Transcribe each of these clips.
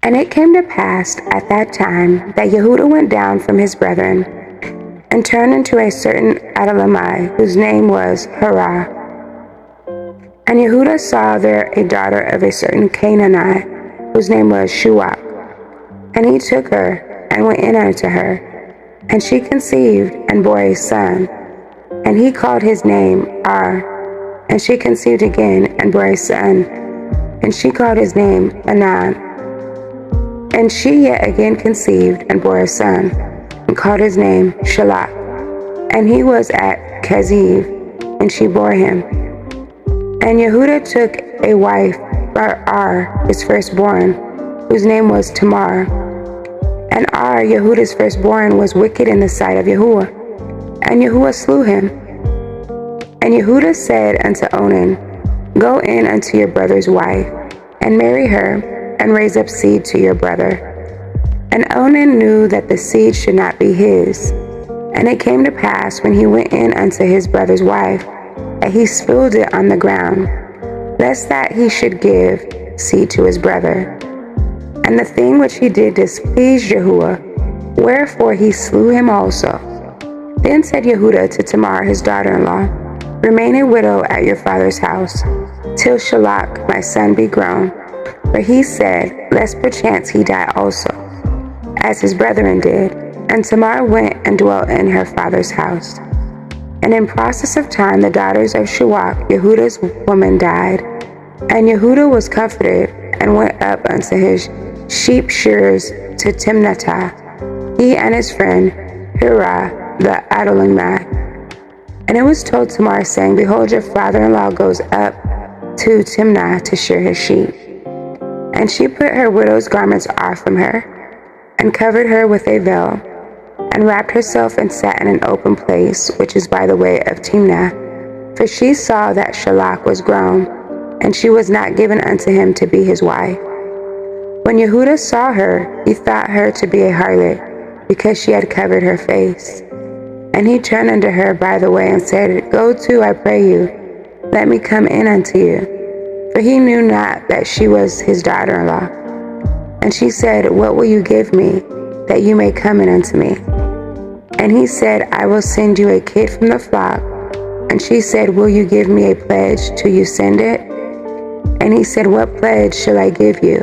And it came to pass at that time that Yehuda went down from his brethren, and turned into a certain Adulamite, whose name was Hurrah. And Yehuda saw there a daughter of a certain Canaanite, whose name was Shuach. And he took her, and went in unto her. And she conceived, and bore a son. And he called his name Ar. And she conceived again, and bore a son. And she called his name Anan. And she yet again conceived, and bore a son, and called his name Shalach. And he was at Keziv, and she bore him. And Yehuda took a wife for Ar, his firstborn, whose name was Tamar. And Ar, Yehuda's firstborn, was wicked in the sight of Yahuwah. And Yahuwah slew him. And Yehuda said unto Onan, Go in unto your brother's wife, and marry her, and raise up seed to your brother. And Onan knew that the seed should not be his. And it came to pass, when he went in unto his brother's wife, that he spilled it on the ground, lest that he should give seed to his brother. And the thing which he did displeased Yahuwah, wherefore he slew him also. Then said Yehuda to Tamar his daughter-in-law, Remain a widow at your father's house, till Shalach my son be grown. For he said, Lest perchance he die also, as his brethren did. And Tamar went and dwelt in her father's house. And in process of time the daughters of Shuach, Yehuda's woman, died. And Yehuda was comforted, and went up unto his sheep shearers to Timnathah, he and his friend Hurrah the Adulamite. And it was told Tamar, saying, Behold, your father-in-law goes up to Timnah to shear his sheep. And she put her widow's garments off from her, and covered her with a veil, and wrapped herself, and sat in an open place, which is by the way of Timnah. For she saw that Shalach was grown, and she was not given unto him to be his wife. When Yehuda saw her, he thought her to be a harlot, because she had covered her face. And he turned unto her by the way, and said, Go to, I pray you, let me come in unto you. For he knew not that she was his daughter-in-law. And she said, What will you give me, that you may come in unto me? And he said, I will send you a kid from the flock. And she said, Will you give me a pledge till you send it? And he said, What pledge shall I give you?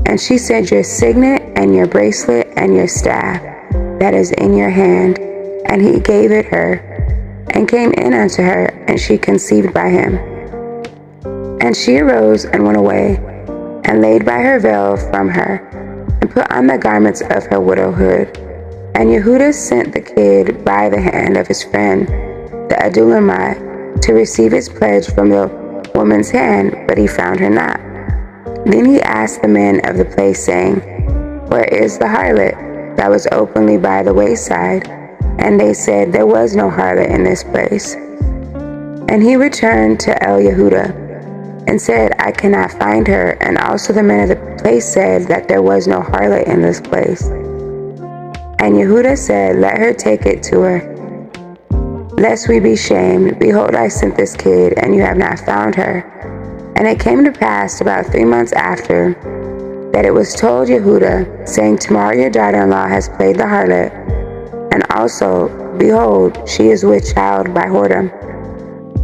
And she said, Your signet, and your bracelet, and your staff, that is in your hand. And he gave it her, and came in unto her, and she conceived by him. And she arose, and went away, and laid by her veil from her, and put on the garments of her widowhood. And Yehuda sent the kid by the hand of his friend, the Adulamite, to receive his pledge from the woman's hand, but he found her not. Then he asked the men of the place, saying, Where is the harlot that was openly by the wayside? And they said, There was no harlot in this place. And he returned to El Yehuda, and said, I cannot find her. And also the men of the place said that there was no harlot in this place. And Yehuda said, Let her take it to her, lest we be shamed. Behold, I sent this kid, and you have not found her. And it came to pass about 3 months after, that it was told Yehuda, saying, Tamar your daughter-in-law has played the harlot, and also, behold, she is with child by whoredom.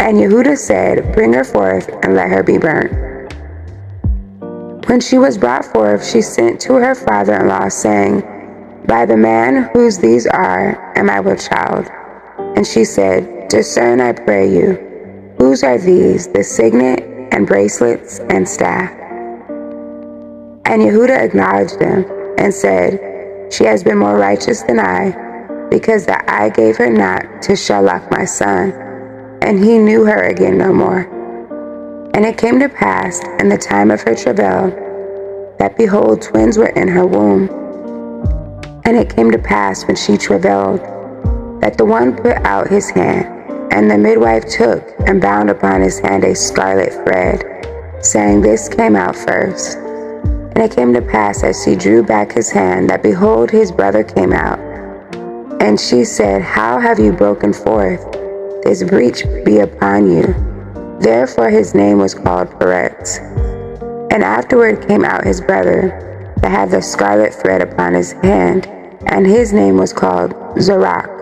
And Yehuda said, Bring her forth, and let her be burnt. When she was brought forth, she sent to her father-in-law, saying, By the man whose these are, am I with child? And she said, Discern, I pray you, whose are these, the signet, and bracelets, and staff? And Yehuda acknowledged them, and said, She has been more righteous than I, because that I gave her not to Shalach my son, and he knew her again no more. And it came to pass in the time of her travail, that behold, twins were in her womb. And it came to pass when she travailed, that the one put out his hand, and the midwife took and bound upon his hand a scarlet thread, saying, This came out first. And it came to pass as she drew back his hand, that behold, his brother came out. And she said, How have you broken forth? This breach be upon you. Therefore his name was called Peretz. And afterward came out his brother, that had the scarlet thread upon his hand, and his name was called Zerach.